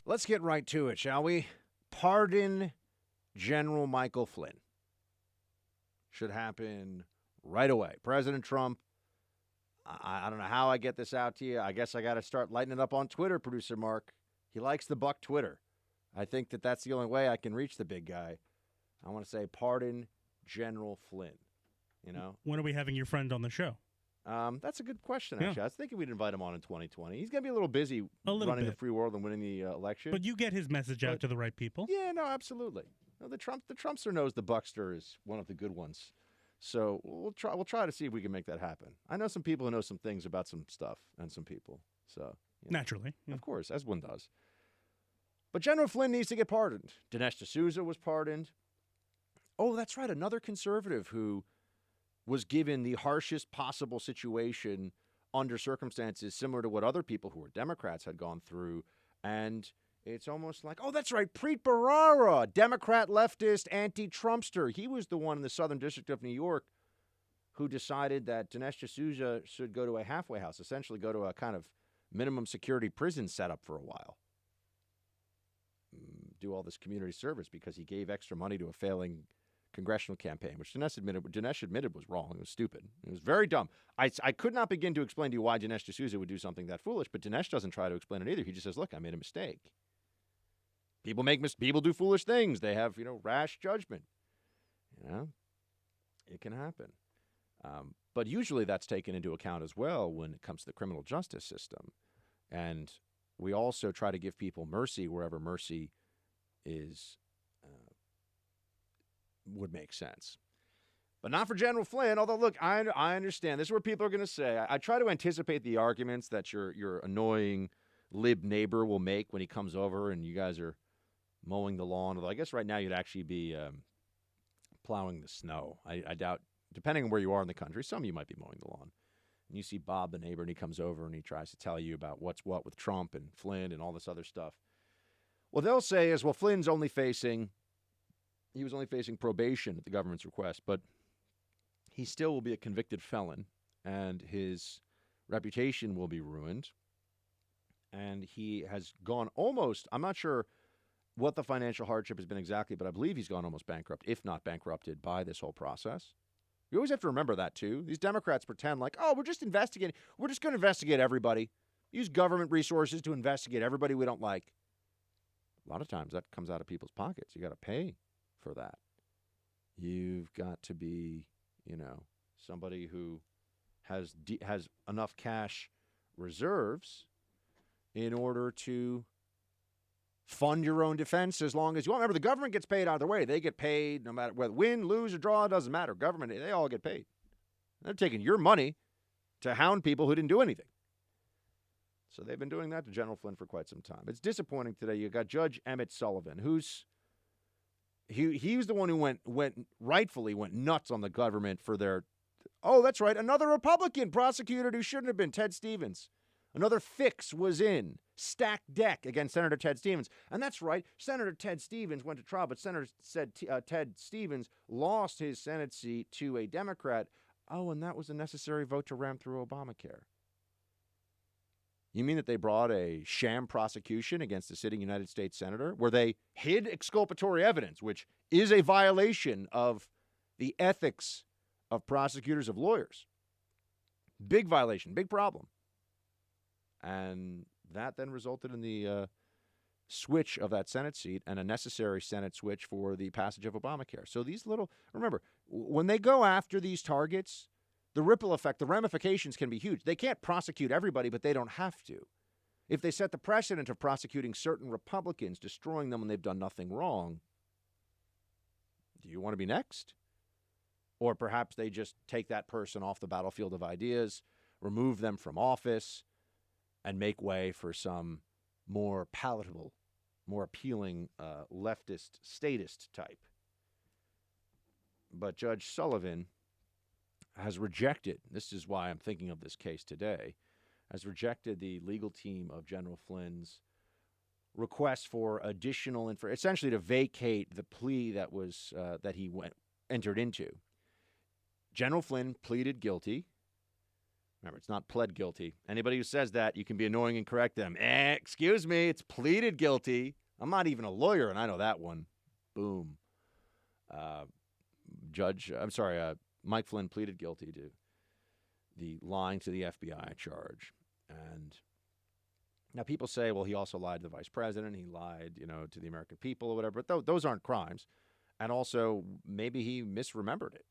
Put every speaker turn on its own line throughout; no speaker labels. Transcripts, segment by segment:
Let's get right to it, shall we? Pardon General Michael Flynn. Should happen right away. President Trump, I don't know how I get this out to you. I guess I got to start lighting it up on Twitter, Producer Mark. He likes the buck Twitter. I think that's the only way I can reach the big guy. I want to say pardon General Flynn. You know?
When are we having your friend on the show?
That's a good question, actually. I was thinking we'd invite him on in 2020. He's going to be a little busy running the free world and winning the election.
But you get his message out to the right people.
Yeah, no, absolutely. No, the Trumpster knows the buckster is one of the good ones. So we'll try to see if we can make that happen. I know some people who know some things about some stuff and some people. So
Naturally. Yeah.
Of course, as one does. But General Flynn needs to get pardoned. Dinesh D'Souza was pardoned. Oh, that's right. Another conservative who was given the harshest possible situation under circumstances similar to what other people who were Democrats had gone through. And it's almost like, oh, that's right, Preet Bharara, Democrat, leftist, anti-Trumpster. He was the one in the Southern District of New York who decided that Dinesh D'Souza should go to a halfway house, essentially go to a kind of minimum security prison setup for a while. Do all this community service because he gave extra money to a failing congressional campaign, which Dinesh admitted was wrong. It was stupid. It was very dumb. I could not begin to explain to you why Dinesh D'Souza would do something that foolish, but Dinesh doesn't try to explain it either. He just says, look, I made a mistake. People do foolish things. They have, rash judgment. It can happen. But usually that's taken into account as well when it comes to the criminal justice system. And we also try to give people mercy wherever mercy is would make sense. But not for General Flynn, although, look, I understand. This is what people are going to say. I try to anticipate the arguments that your annoying lib neighbor will make when he comes over and you guys are mowing the lawn. Although I guess right now you'd actually be plowing the snow. I doubt, depending on where you are in the country, some of you might be mowing the lawn. And you see Bob, the neighbor, and he comes over and he tries to tell you about what's what with Trump and Flynn and all this other stuff. What they'll say is, well, Flynn's he was only facing probation at the government's request, but he still will be a convicted felon, and his reputation will be ruined. And he has gone almost, I'm not sure what the financial hardship has been exactly, but I believe he's gone almost bankrupt, if not bankrupted, by this whole process. You always have to remember that, too. These Democrats pretend like, oh, we're just investigating. We're just going to investigate everybody. Use government resources to investigate everybody we don't like. A lot of times that comes out of people's pockets. You got to pay for that. You've got to be, somebody who has enough cash reserves in order to fund your own defense as long as you want. Remember, the government gets paid either way. They get paid no matter whether win, lose, or draw. It doesn't matter. Government, they all get paid. They're taking your money to hound people who didn't do anything. So they've been doing that to General Flynn for quite some time. It's disappointing today. You got Judge Emmett Sullivan, he was the one who rightfully went nuts on the government for their, oh, that's right, another Republican prosecuted who shouldn't have been, Ted Stevens. Another fix was in, stacked deck against Senator Ted Stevens. And that's right, Senator Ted Stevens went to trial, but Senator Ted Stevens lost his Senate seat to a Democrat. Oh, and that was a necessary vote to ram through Obamacare. You mean that they brought a sham prosecution against a sitting United States senator where they hid exculpatory evidence, which is a violation of the ethics of prosecutors, of lawyers. Big violation, big problem. And that then resulted in the switch of that Senate seat and a necessary Senate switch for the passage of Obamacare. So remember, when they go after these targets, the ripple effect, the ramifications can be huge. They can't prosecute everybody, but they don't have to. If they set the precedent of prosecuting certain Republicans, destroying them when they've done nothing wrong, do you want to be next? Or perhaps they just take that person off the battlefield of ideas, remove them from office, and make way for some more palatable, more appealing leftist, statist type. But Judge Sullivan has rejected, this is why I'm thinking of this case today, has rejected the legal team of General Flynn's request for additional essentially to vacate the plea that was that he entered into. General Flynn pleaded guilty Remember, it's not pled guilty. Anybody who says that, you can be annoying and correct them. Excuse me, it's pleaded guilty. I'm not even a lawyer, and I know that one. Boom. Mike Flynn pleaded guilty to the lying to the FBI charge. And now people say, well, he also lied to the vice president. He lied, to the American people or whatever. But those aren't crimes. And also, maybe he misremembered it.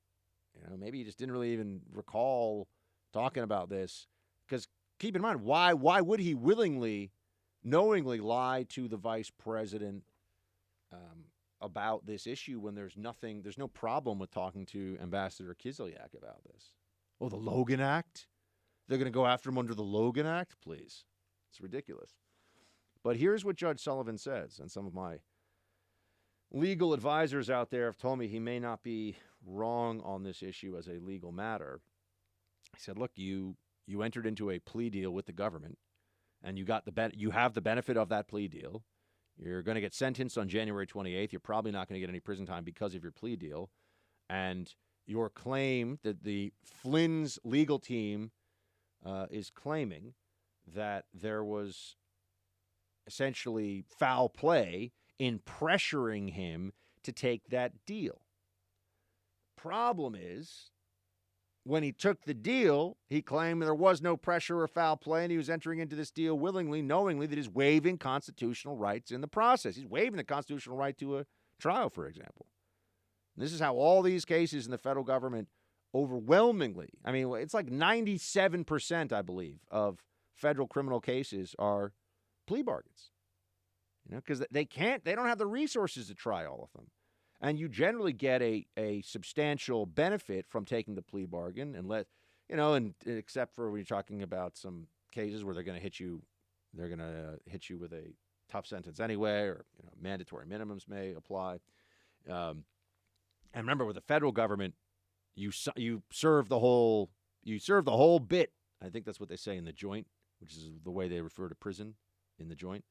Maybe he just didn't really even recall talking about this. Because keep in mind, why would he knowingly lie to the vice president about this issue when there's no problem with talking to Ambassador Kislyak about this? Oh, the Logan Act? They're going to go after him under the Logan Act? Please. It's ridiculous. But here's what Judge Sullivan says, and some of my legal advisors out there have told me he may not be wrong on this issue as a legal matter. He said, look, you entered into a plea deal with the government, and you have the benefit of that plea deal. You're going to get sentenced on January 28th. You're probably not going to get any prison time because of your plea deal. And your claim that the Flynn's legal team is claiming that there was essentially foul play in pressuring him to take that deal. Problem is, when he took the deal, he claimed there was no pressure or foul play, and he was entering into this deal willingly, knowingly that he's waiving constitutional rights in the process. He's waiving the constitutional right to a trial, for example. And this is how all these cases in the federal government overwhelmingly, it's like 97%, I believe, of federal criminal cases are plea bargains. Because they don't have the resources to try all of them. And you generally get a substantial benefit from taking the plea bargain, and except for when you're talking about some cases where they're going to hit you with a tough sentence anyway, or mandatory minimums may apply. And remember, with the federal government, you serve the whole bit. I think that's what they say in the joint, which is the way they refer to prison in the joint.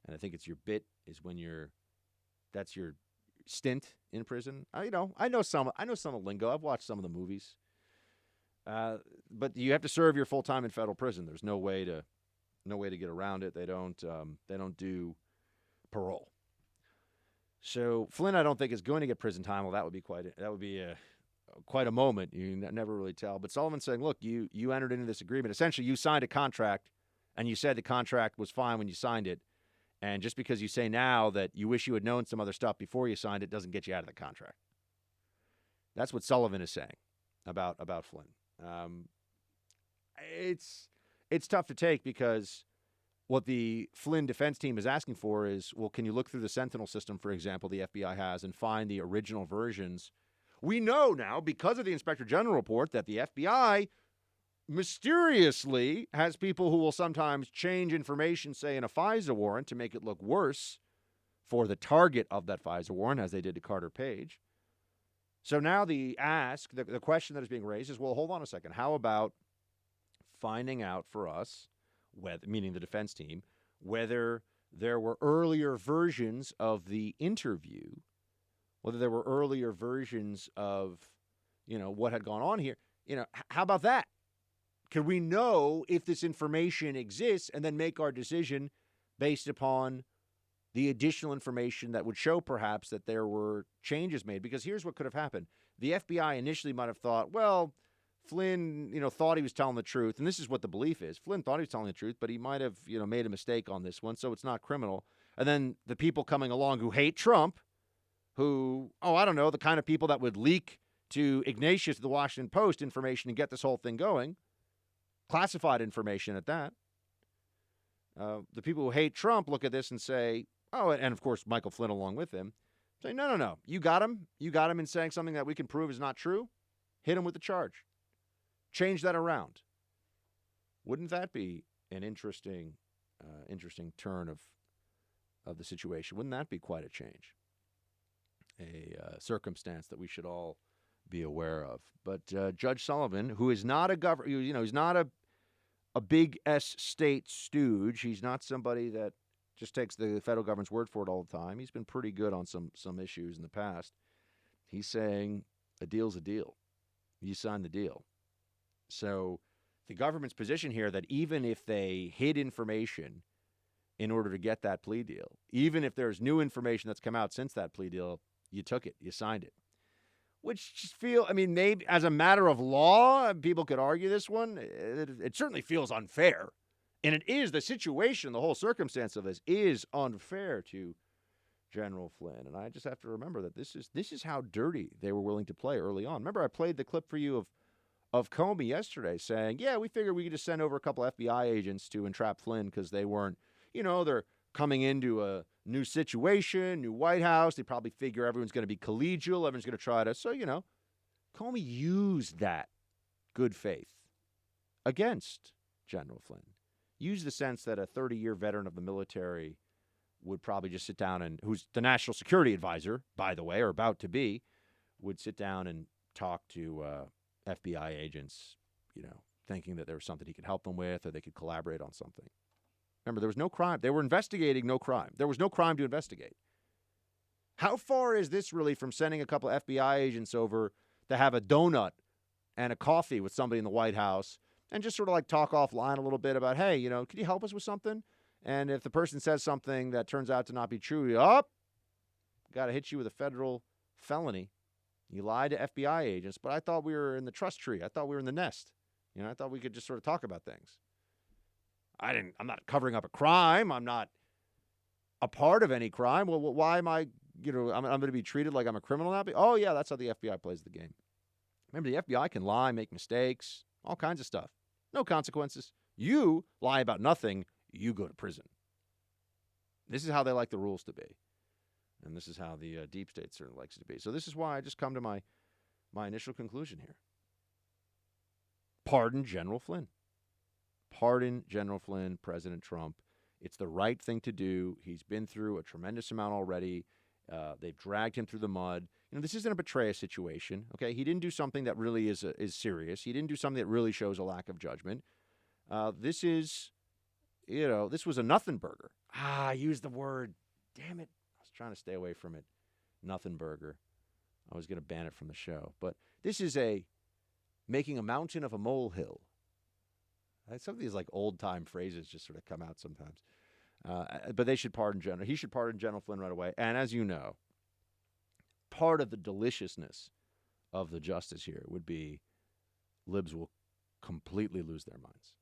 And I think it's your bit is when that's your stint in prison. I know some of the lingo. I've watched some of the movies. But you have to serve your full time in federal prison. There's no way to get around it. They don't do parole. So Flynn, I don't think is going to get prison time. Well, that would be quite a moment. You never really tell. But Sullivan's saying, look, you entered into this agreement. Essentially, you signed a contract, and you said the contract was fine when you signed it. And just because you say now that you wish you had known some other stuff before you signed it doesn't get you out of the contract. That's what Sullivan is saying about Flynn. It's tough to take because what the Flynn defense team is asking for is, well, can you look through the Sentinel system, for example, the FBI has, and find the original versions? We know now, because of the Inspector General report, that the FBI mysteriously has people who will sometimes change information, say, in a FISA warrant to make it look worse for the target of that FISA warrant, as they did to Carter Page. So now the question that is being raised is, well, hold on a second. How about finding out for us, meaning the defense team, whether there were earlier versions of the interview, whether there were earlier versions of, what had gone on here. How about that? Can we know if this information exists and then make our decision based upon the additional information that would show perhaps that there were changes made? Because here's what could have happened. The FBI initially might have thought, well, Flynn, thought he was telling the truth. And this is what the belief is. Flynn thought he was telling the truth, but he might have, made a mistake on this one. So it's not criminal. And then the people coming along who hate Trump, the kind of people that would leak to Ignatius, the Washington Post information and get this whole thing going. Classified information at that. The people who hate Trump look at this and say, and of course Michael Flynn along with him, say, no. You got him in saying something that we can prove is not true. Hit him with the charge. Change that around. Wouldn't that be an interesting turn of the situation? Wouldn't that be quite a change? A circumstance that we should all be aware of. But Judge Sullivan, who is not he's not a big S state stooge. He's not somebody that just takes the federal government's word for it all the time. He's been pretty good on some issues in the past. He's saying a deal's a deal. You sign the deal. So the government's position here that even if they hid information in order to get that plea deal, even if there's new information that's come out since that plea deal, you took it, you signed it. Which just maybe as a matter of law, people could argue this one. It certainly feels unfair. And it is, the situation, the whole circumstance of this is unfair to General Flynn. And I just have to remember that this is how dirty they were willing to play early on. Remember, I played the clip for you of Comey yesterday saying, yeah, we figured we could just send over a couple FBI agents to entrap Flynn because they weren't, they're coming into a new situation, new White House. They probably figure everyone's going to be collegial. Everyone's going to try to. So, Comey used that good faith against General Flynn. Used the sense that a 30-year veteran of the military would probably just sit down and, who's the national security advisor, by the way, or about to be, would sit down and talk to FBI agents, thinking that there was something he could help them with or they could collaborate on something. Remember, there was no crime. They were investigating no crime. There was no crime to investigate. How far is this really from sending a couple of FBI agents over to have a donut and a coffee with somebody in the White House and just sort of like talk offline a little bit about, hey, could you help us with something? And if the person says something that turns out to not be true, got to hit you with a federal felony. You lied to FBI agents, but I thought we were in the trust tree. I thought we were in the nest. I thought we could just sort of talk about things. I'm not covering up a crime. I'm not a part of any crime. Well, why am I, I'm going to be treated like I'm a criminal now? Oh, yeah, that's how the FBI plays the game. Remember, the FBI can lie, make mistakes, all kinds of stuff. No consequences. You lie about nothing, you go to prison. This is how they like the rules to be. And this is how the deep state certainly likes it to be. So this is why I just come to my initial conclusion here. Pardon General Flynn. Pardon General Flynn, President Trump. It's the right thing to do. He's been through a tremendous amount already. They've dragged him through the mud. This isn't a betrayal situation. Okay, he didn't do something that really is serious. He didn't do something that really shows a lack of judgment. This is, this was a nothing burger. I used the word. Damn it! I was trying to stay away from it. Nothing burger. I was going to ban it from the show. But this is making a mountain of a molehill. Some of these old-time phrases just sort of come out sometimes. But they should pardon General. He should pardon General Flynn right away. And as you know, part of the deliciousness of the justice here would be libs will completely lose their minds.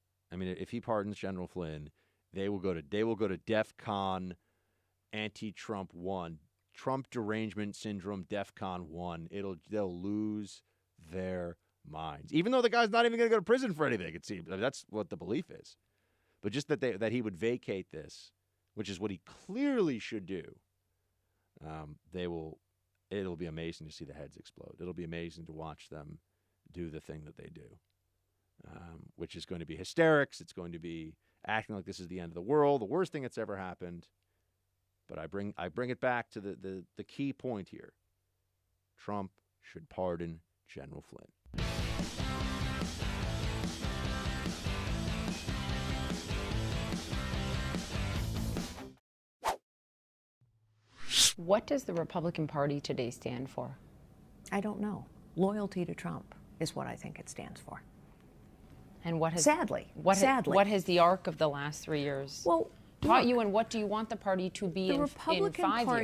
If he pardons General Flynn, they will go to DEFCON anti-Trump 1, Trump derangement syndrome DEFCON 1. They'll lose their minds, even though the guy's not even going to go to prison for anything. It seems that's what the belief is, but just that he would vacate this, which is what he clearly should do. It'll be amazing to see the heads explode. It'll be amazing to watch them do the thing that they do, which is going to be hysterics. It's going to be acting like this is the end of the world, the worst thing that's ever happened. But I bring it back to the key point here. Trump should pardon General Flynn.
What does the Republican Party today stand for?
I don't know. Loyalty to Trump is what I think it stands for.
And what has
sadly
what has the arc of the last 3 years taught you, and what do you want the party to be in 5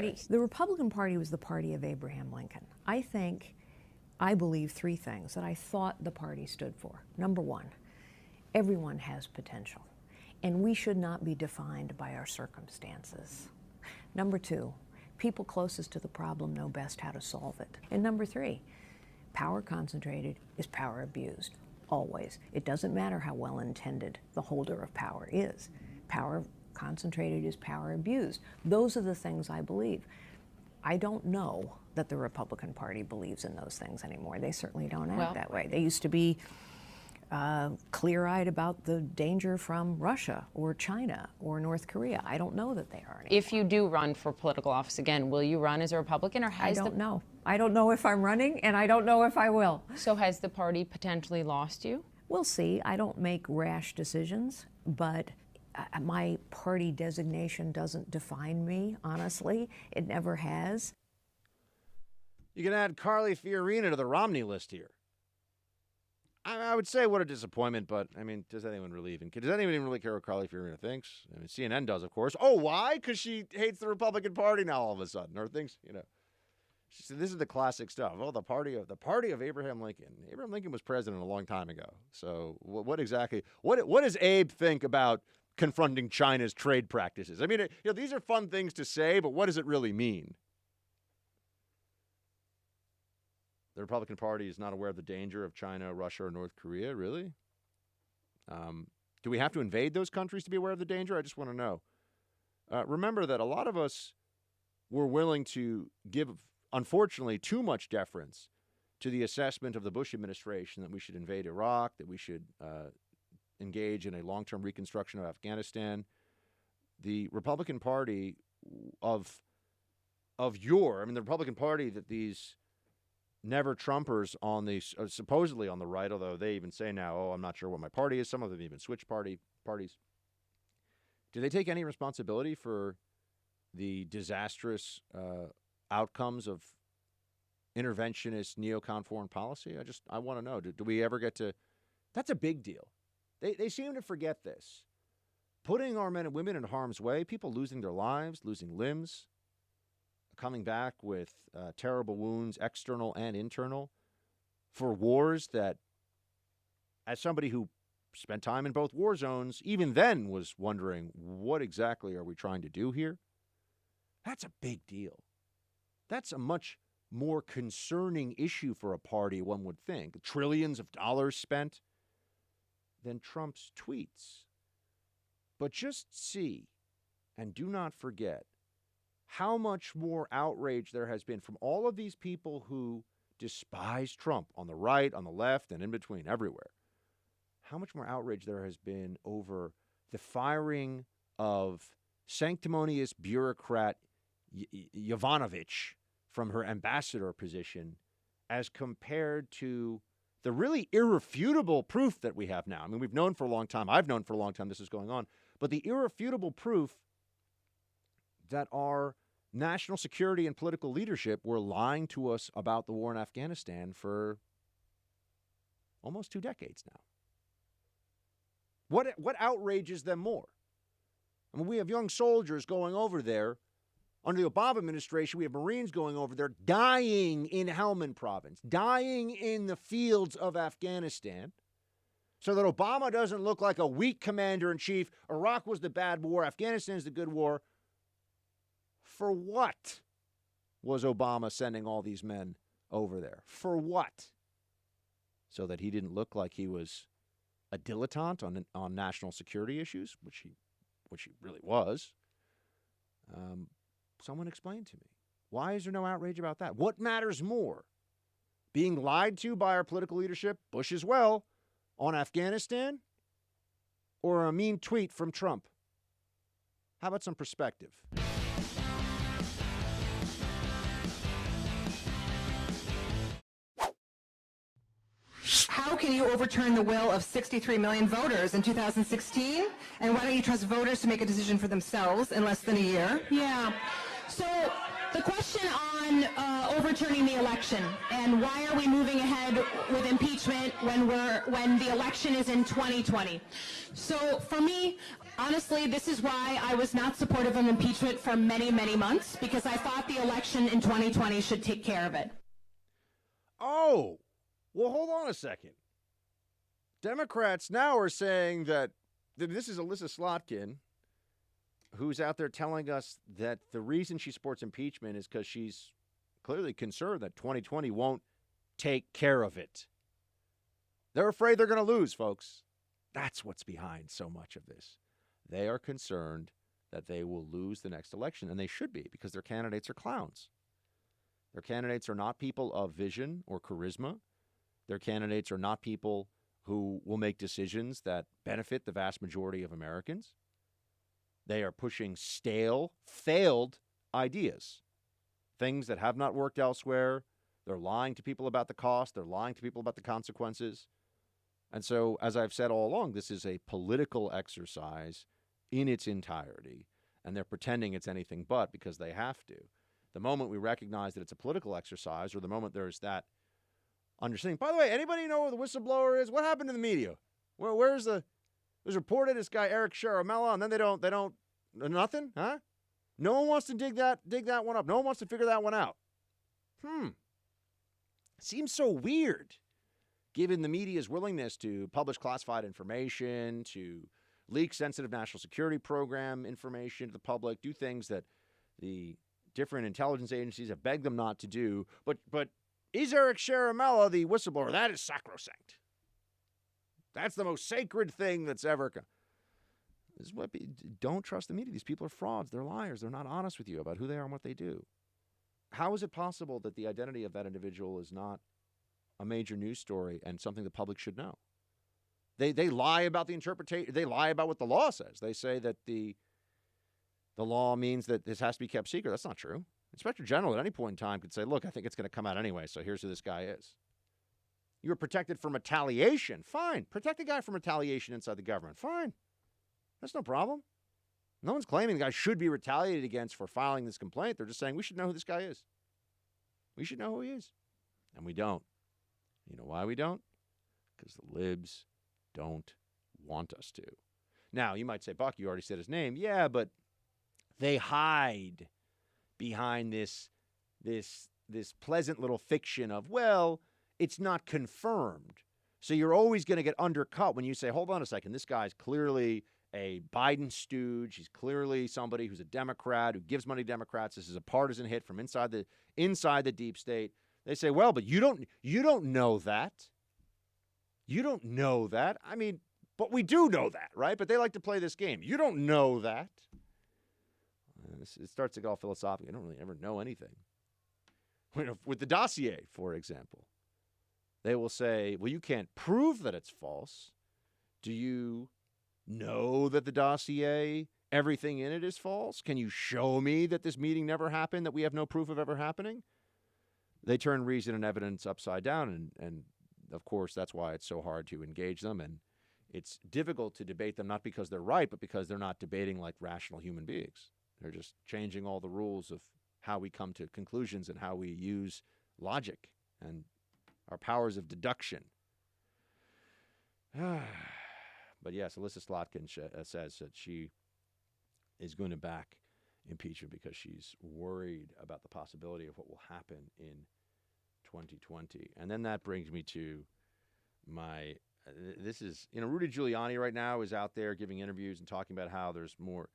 years?
The Republican Party was the party of Abraham Lincoln. I believe three things that I thought the party stood for. Number one, everyone has potential, and we should not be defined by our circumstances. Number two, people closest to the problem know best how to solve it. And number three, power concentrated is power abused, always. It doesn't matter how well intended the holder of power is. Power concentrated is power abused. Those are the things I believe. I don't know that the Republican Party believes in those things anymore. They certainly don't act that way. They used to be clear-eyed about the danger from Russia or China or North Korea. I don't know that they are anymore.
If you do run for political office again, will you run as a Republican, or
I don't know. I don't know if I'm running, and I don't know if I will.
So has the party potentially lost you?
We'll see. I don't make rash decisions, but my party designation doesn't define me, honestly. It never has.
You can add Carly Fiorina to the Romney list here. I would say what a disappointment, but I mean, does anyone really care what Carly Fiorina thinks? I mean, CNN does, of course. Oh, why? Because she hates the Republican Party now all of a sudden, or thinks, She said, this is the classic stuff. Oh, the party of Abraham Lincoln. Abraham Lincoln was president a long time ago. So what exactly? What does Abe think about confronting China's trade practices? I mean, these are fun things to say, but what does it really mean? The Republican Party is not aware of the danger of China, Russia, or North Korea, really? Do we have to invade those countries to be aware of the danger? I just want to know. Remember that a lot of us were willing to give, unfortunately, too much deference to the assessment of the Bush administration that we should invade Iraq, that we should engage in a long-term reconstruction of Afghanistan. The Republican Party the Republican Party that these never Trumpers on the supposedly on the right, although they even say now, I'm not sure what my party is. Some of them even switch parties. Do they take any responsibility for the disastrous outcomes of interventionist neocon foreign policy? I want to know. Do we ever get to? That's a big deal. They seem to forget this. Putting our men and women in harm's way, people losing their lives, losing limbs, coming back with terrible wounds, external and internal, for wars that, as somebody who spent time in both war zones, even then was wondering, what exactly are we trying to do here? That's a big deal. That's a much more concerning issue for a party, one would think. Trillions of dollars spent than Trump's tweets. But just see, and do not forget, how much more outrage there has been from all of these people who despise Trump on the right, on the left, and in between, everywhere. How much more outrage there has been over the firing of sanctimonious bureaucrat Yovanovitch from her ambassador position as compared to the really irrefutable proof that we have now. I mean, we've known for a long time, I've known for a long time this is going on, but the irrefutable proof that our national security and political leadership were lying to us about the war in Afghanistan for almost 2 decades now. What outrages them more? I mean, we have young soldiers going over there. Under the Obama administration, we have Marines going over there, dying in Helmand Province, dying in the fields of Afghanistan, so that Obama doesn't look like a weak commander-in-chief. Iraq was the bad war. Afghanistan is the good war. For what was Obama sending all these men over there? For what? So that he didn't look like he was a dilettante on national security issues, which he really was. Someone explain to me. Why is there no outrage about that? What matters more? Being lied to by our political leadership, Bush as well, on Afghanistan, or a mean tweet from Trump? How about some perspective?
How can you overturn the will of 63 million voters in 2016? And why don't you trust voters to make a decision for themselves in less than a year?
Yeah. So the question on overturning the election and why are we moving ahead with impeachment when the election is in 2020? So for me, honestly, this is why I was not supportive of impeachment for many, many months, because I thought the election in 2020 should take care of it.
Oh, well, hold on a second. Democrats now are saying that this is Alyssa Slotkin, who's out there telling us that the reason she supports impeachment is because she's clearly concerned that 2020 won't take care of it. They're afraid they're going to lose, folks. That's what's behind so much of this. They are concerned that they will lose the next election, and they should be, because their candidates are clowns. Their candidates are not people of vision or charisma. Their candidates are not people who will make decisions that benefit the vast majority of Americans. They are pushing stale, failed ideas, things that have not worked elsewhere. They're lying to people about the cost. They're lying to people about the consequences. And so, as I've said all along, this is a political exercise in its entirety, and they're pretending it's anything but because they have to. The moment we recognize that it's a political exercise, or the moment there's that understanding. By the way, anybody know where the whistleblower is? What happened to the media? Where's the? It was reported this guy Eric Sharamella, and then they don't nothing, huh? No one wants to dig that one up. No one wants to figure that one out. Seems so weird, given the media's willingness to publish classified information, to leak sensitive national security program information to the public, do things that the different intelligence agencies have begged them not to do. But is Eric Sharamella the whistleblower? That is sacrosanct. That's the most sacred thing that's ever come. This is what don't trust the media. These people are frauds. They're liars. They're not honest with you about who they are and what they do. How is it possible that the identity of that individual is not a major news story and something the public should know? They lie about the interpretation. They lie about what the law says. They say that the law means that this has to be kept secret. That's not true. Inspector General at any point in time could say, look, I think it's going to come out anyway, so here's who this guy is. You were protected from retaliation. Fine. Protect the guy from retaliation inside the government. Fine. That's no problem. No one's claiming the guy should be retaliated against for filing this complaint. They're just saying we should know who this guy is. We should know who he is. And we don't. You know why we don't? Because the libs don't want us to. Now, you might say, Buck, you already said his name. Yeah, but they hide behind this pleasant little fiction of, well, it's not confirmed. So you're always going to get undercut when you say, hold on a second, this guy's clearly a Biden stooge. He's clearly somebody who's a Democrat, who gives money to Democrats. This is a partisan hit from inside the deep state. They say, well, but you don't know that. You don't know that. I mean, but we do know that, right? But they like to play this game. You don't know that. It starts to get all philosophical. I don't really ever know anything. With the dossier, for example, they will say, well, you can't prove that it's false. Do you know that the dossier, everything in it is false? Can you show me that this meeting never happened, that we have no proof of ever happening? They turn reason and evidence upside down, and of course, that's why it's so hard to engage them, and it's difficult to debate them, not because they're right, but because they're not debating like rational human beings. They're just changing all the rules of how we come to conclusions and how we use logic and our powers of deduction. But yes, Alyssa Slotkin says that she is going to back impeachment because she's worried about the possibility of what will happen in 2020. And then that brings me to this is, Rudy Giuliani right now is out there giving interviews and talking about how there's more.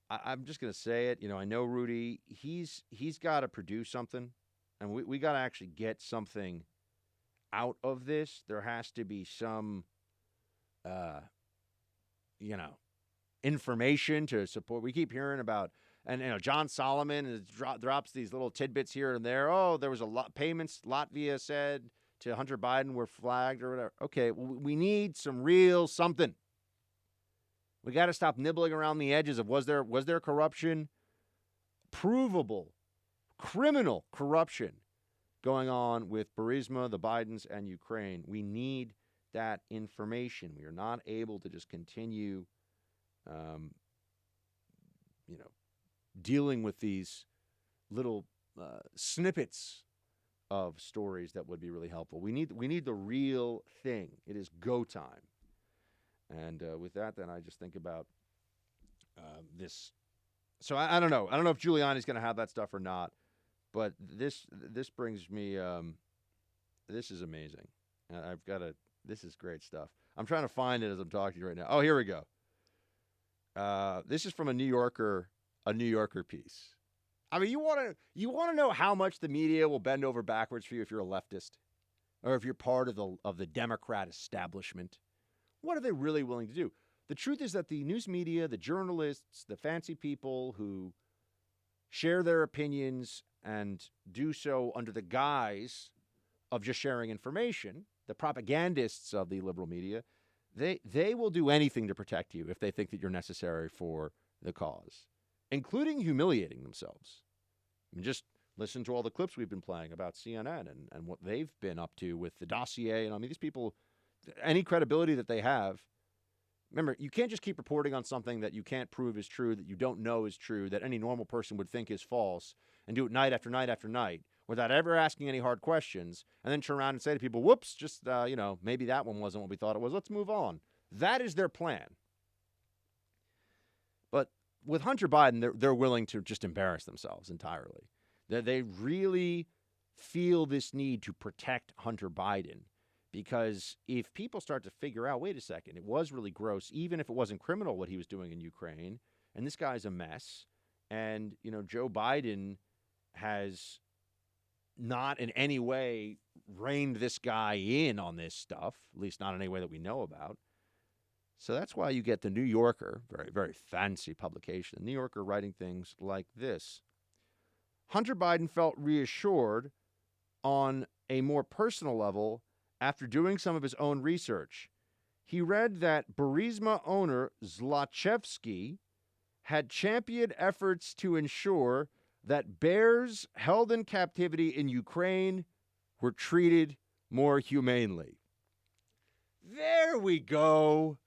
I'm just going to say it. I know Rudy, he's got to produce something, and we got to actually get something out of this. There has to be some, information to support. We keep hearing about, and John Solomon drops these little tidbits here and there. Oh, there was a lot payments Latvia said to Hunter Biden were flagged or whatever. Okay, we need some real something. We got to stop nibbling around the edges of was there corruption, provable, criminal corruption going on with Burisma, the Bidens, and Ukraine. We need that information. We are not able to just continue, dealing with these little snippets of stories that would be really helpful. We need the real thing. It is go time. And with that, then I just think about this. So I don't know. I don't know if Giuliani's going to have that stuff or not. But this brings me. This is amazing. This is great stuff. I'm trying to find it as I'm talking to you right now. Oh, here we go. This is from a New Yorker piece. I mean, you want to know how much the media will bend over backwards for you if you're a leftist, or if you're part of the Democrat establishment. What are they really willing to do? The truth is that the news media, the journalists, the fancy people who share their opinions and do so under the guise of just sharing information, the propagandists of the liberal media, they will do anything to protect you if they think that you're necessary for the cause, including humiliating themselves. I mean, just listen to all the clips we've been playing about CNN and what they've been up to with the dossier. And I mean, these people, any credibility that they have, remember, you can't just keep reporting on something that you can't prove is true, that you don't know is true, that any normal person would think is false, and do it night after night after night, without ever asking any hard questions, and then turn around and say to people, whoops, just, maybe that one wasn't what we thought it was. Let's move on. That is their plan. But with Hunter Biden, they're willing to just embarrass themselves entirely. They really feel this need to protect Hunter Biden, because if people start to figure out, wait a second, it was really gross, even if it wasn't criminal what he was doing in Ukraine, and this guy's a mess, and, Joe Biden has not in any way reined this guy in on this stuff, at least not in any way that we know about. So that's why you get the New Yorker, very, very fancy publication, the New Yorker writing things like this. Hunter Biden felt reassured on a more personal level after doing some of his own research. He read that Burisma owner Zlochevsky had championed efforts to ensure that bears held in captivity in Ukraine were treated more humanely. There we go.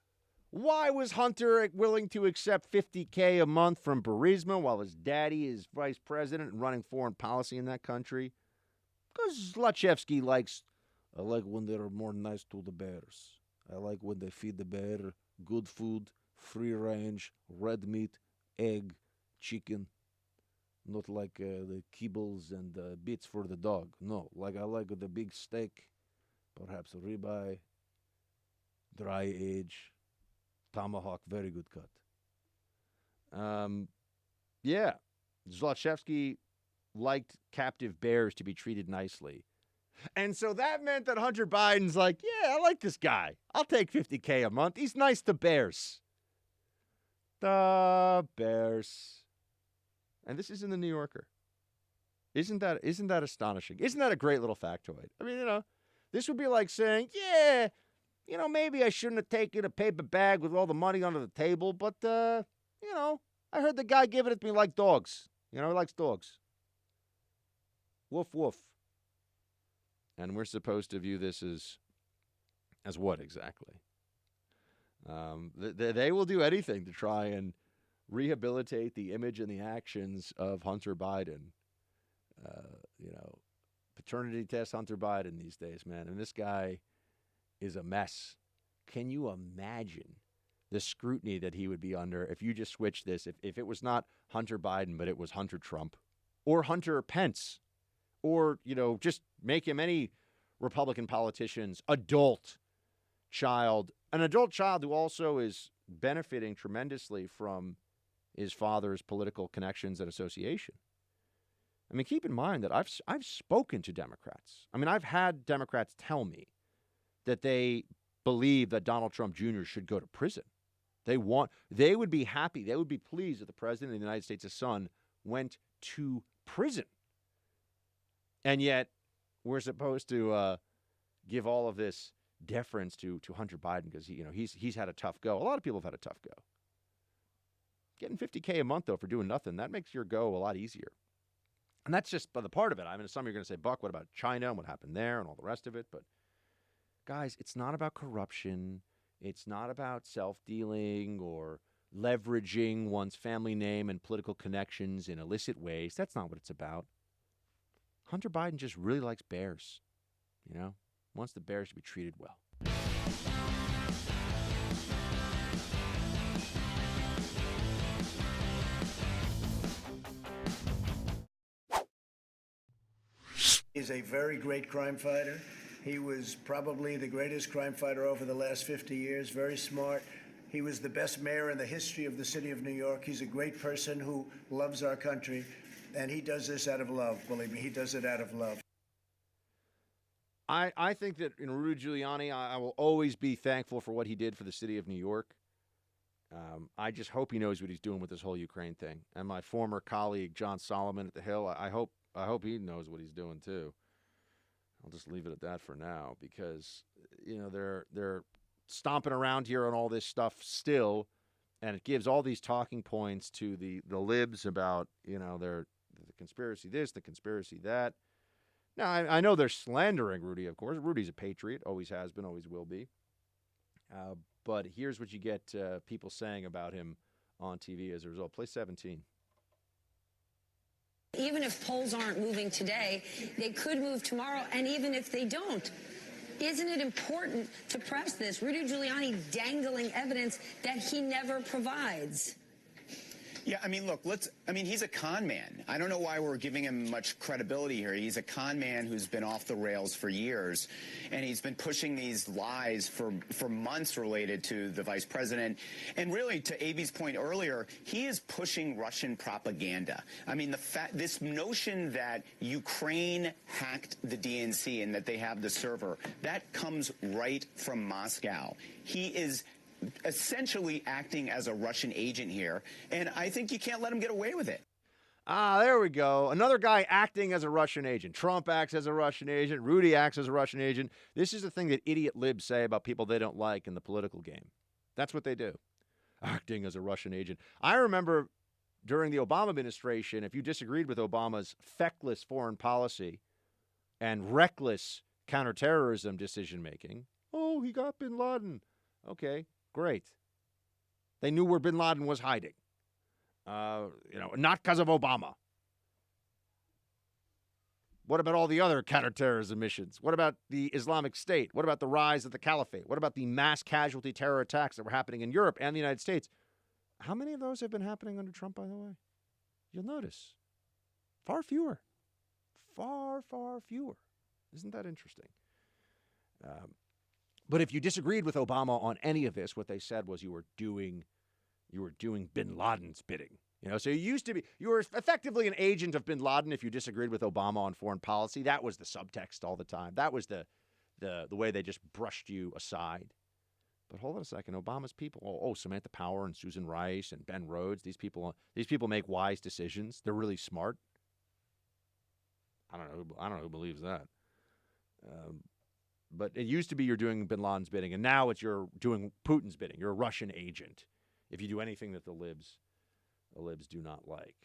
Why was Hunter willing to accept $50K a month from Burisma while his daddy is vice president and running foreign policy in that country? Because Zlochevsky I like when they're more nice to the bears. I like when they feed the bear good food, free range, red meat, egg, chicken. Not like the kibbles and the bits for the dog. No, I like the big steak, perhaps a ribeye, dry age, tomahawk, very good cut. Yeah, Zlochevsky liked captive bears to be treated nicely. And so that meant that Hunter Biden's like, yeah, I like this guy. I'll take $50K a month. He's nice to bears. The bears. And this is in the New Yorker. Isn't that astonishing? Isn't that a great little factoid? I mean, this would be like saying, yeah, maybe I shouldn't have taken a paper bag with all the money under the table, but, I heard the guy giving it to me like dogs. He likes dogs. Woof, woof. And we're supposed to view this as what exactly? They will do anything to try and rehabilitate the image and the actions of Hunter Biden. Paternity test Hunter Biden these days, man. And this guy is a mess. Can you imagine the scrutiny that he would be under if you just switched this? If it was not Hunter Biden, but it was Hunter Trump or Hunter Pence, or, just make him any Republican politician's adult child, an adult child who also is benefiting tremendously from his father's political connections and association. I mean, keep in mind that I've spoken to Democrats. I mean, I've had Democrats tell me that they believe that Donald Trump Jr. should go to prison. They would be happy, they would be pleased if the president of the United States' son went to prison. And yet, we're supposed to give all of this deference to Hunter Biden because he's had a tough go. A lot of people have had a tough go. Getting $50K a month though for doing nothing, that makes your go a lot easier. And that's just the part of it. I mean, some of you are going to say, Buck, what about China and what happened there and all the rest of it? But guys, it's not about corruption. It's not about self-dealing or leveraging one's family name and political connections in illicit ways. That's not what it's about. Hunter Biden just really likes bears, wants the bears to be treated well.
He's a very great crime fighter. He was probably the greatest crime fighter over the last 50 years, very smart. He was the best mayor in the history of the city of New York. He's a great person who loves our country. And he does this out of love. Believe me, he does it out of love.
I think that in Rudy Giuliani, I will always be thankful for what he did for the city of New York. I just hope he knows what he's doing with this whole Ukraine thing. And my former colleague, John Solomon at the Hill, I hope he knows what he's doing too. I'll just leave it at that for now because, they're stomping around here on all this stuff still. And it gives all these talking points to the libs about, the conspiracy this, the conspiracy that. Now, I know they're slandering Rudy, of course. Rudy's a patriot, always has been, always will be. But here's what you get people saying about him on TV as a result. Play 17.
even if polls aren't moving today, they could move tomorrow. And even if they don't, isn't it important to press this? Rudy Giuliani dangling evidence that he never provides.
Yeah, I mean, look, he's a con man. I don't know why we're giving him much credibility here. He's a con man who's been off the rails for years, and he's been pushing these lies for months related to the vice president. And really, to Avi's point earlier, he is pushing Russian propaganda. I mean, this notion that Ukraine hacked the DNC and that they have the server, that comes right from Moscow. He is essentially acting as a Russian agent here, and I think you can't let him get away with it.
There we go. Another guy acting as a Russian agent. Trump acts as a Russian agent. Rudy acts as a Russian agent. This is the thing that idiot libs say about people they don't like in the political game. That's what they do. Acting as a Russian agent. I remember during the Obama administration, if you disagreed with Obama's feckless foreign policy and reckless counterterrorism decision-making, oh, he got bin Laden. Okay. Great. They knew where bin Laden was hiding. Not because of Obama. What about all the other counterterrorism missions? What about the Islamic State? What about the rise of the caliphate? What about the mass casualty terror attacks that were happening in Europe and the United States? How many of those have been happening under Trump, by the way? You'll notice. Far fewer. Far, far fewer. Isn't that interesting? But if you disagreed with Obama on any of this, what they said was you were doing bin Laden's bidding. So you were effectively an agent of bin Laden if you disagreed with Obama on foreign policy. That was the subtext all the time. That was the way they just brushed you aside. But hold on a second. Obama's people, Samantha Power and Susan Rice and Ben Rhodes, these people make wise decisions. They're really smart. I don't know who believes that. But it used to be you're doing bin Laden's bidding, and now it's you're doing Putin's bidding. You're a Russian agent if you do anything that the libs do not like.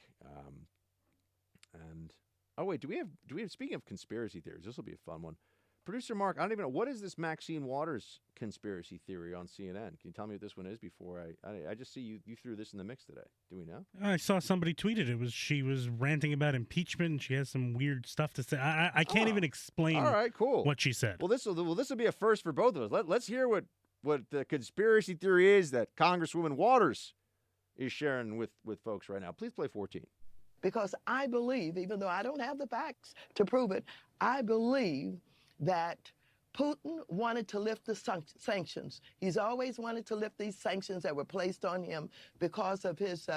Do we have? Speaking of conspiracy theories, this will be a fun one. Producer Mark, I don't even know, what is this Maxine Waters conspiracy theory on CNN? Can you tell me what this one is before I just see you threw this in the mix today? Do we know?
I saw somebody tweeted it. She was ranting about impeachment, and she has some weird stuff to say. I can't even explain
all right, cool.
what she said.
Well, this will be a first for both of us. Let's hear what the conspiracy theory is that Congresswoman Waters is sharing with folks right now. Please play 14.
Because I believe, even though I don't have the facts to prove it, I believe that Putin wanted to lift the sanctions. He's always wanted to lift these sanctions that were placed on him because of his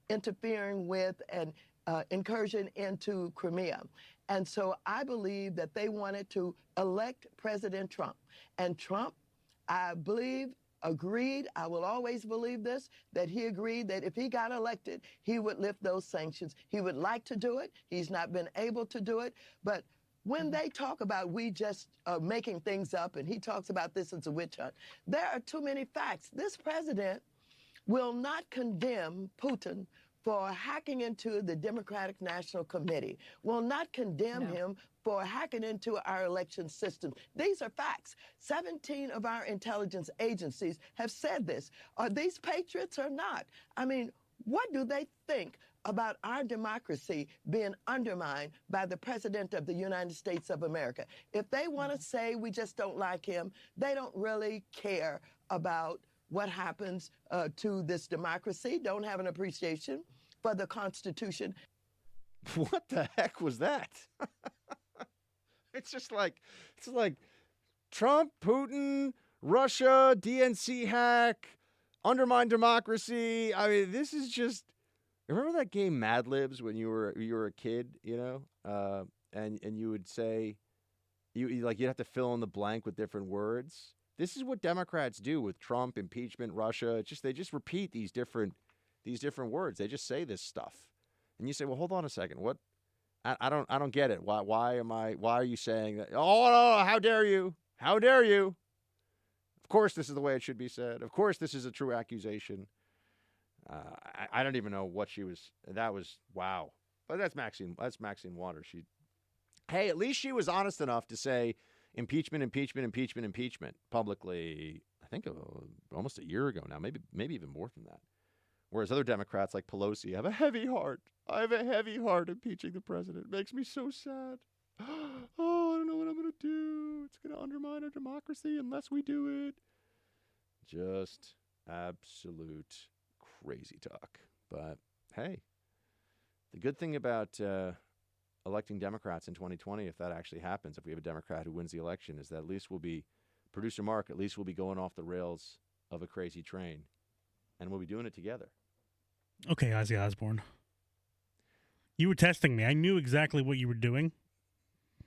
interfering with and incursion into Crimea. And so I believe that they wanted to elect President Trump. And Trump, I believe, agreed, I will always believe this, that he agreed that if he got elected, he would lift those sanctions. He would like to do it. He's not been able to do it. But when they talk about we just making things up, and he talks about this as a witch hunt, there are too many facts. This president will not condemn Putin for hacking into the Democratic National Committee, will not condemn him for hacking into our election system. These are facts. 17 of our intelligence agencies have said this. Are these patriots or not? I mean, what do they think about our democracy being undermined by the President of the United States of America? If they want to say we just don't like him, they don't really care about what happens to this democracy, don't have an appreciation for the Constitution.
What the heck was that? It's like Trump, Putin, Russia, DNC hack, undermine democracy. I mean, this is just. Remember that game Mad Libs when you were a kid, and you would say, you'd have to fill in the blank with different words. This is what Democrats do with Trump, impeachment, Russia. They just repeat these different words. They just say this stuff, and you say, well, hold on a second, what? I don't get it. Why are you saying that? Oh, no, how dare you? How dare you? Of course, this is the way it should be said. Of course, this is a true accusation. I don't even know what she was. That was wow. But that's Maxine. That's Maxine Waters. Hey, at least she was honest enough to say impeachment publicly. I think almost a year ago now. Maybe even more than that. Whereas other Democrats like Pelosi have a heavy heart. I have a heavy heart impeaching the president. It makes me so sad. Oh, I don't know what I'm going to do. It's going to undermine our democracy unless we do it. Just absolute crazy talk. But hey, the good thing about electing Democrats in 2020, if that actually happens, if we have a Democrat who wins the election, is that at least producer Mark, at least we'll be going off the rails of a crazy train. And we'll be doing it together.
Okay, Ozzy Osbourne. You were testing me. I knew exactly what you were doing.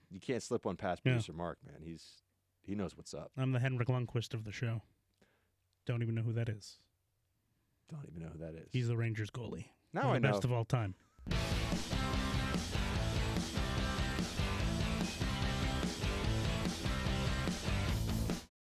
You can't slip one past producer Mark, man. He knows what's up.
I'm the Henrik Lundqvist of the show. Don't even know who that is.
Don't even know who that is.
He's the Rangers goalie.
Now
One
I
of the
know.
best of all time.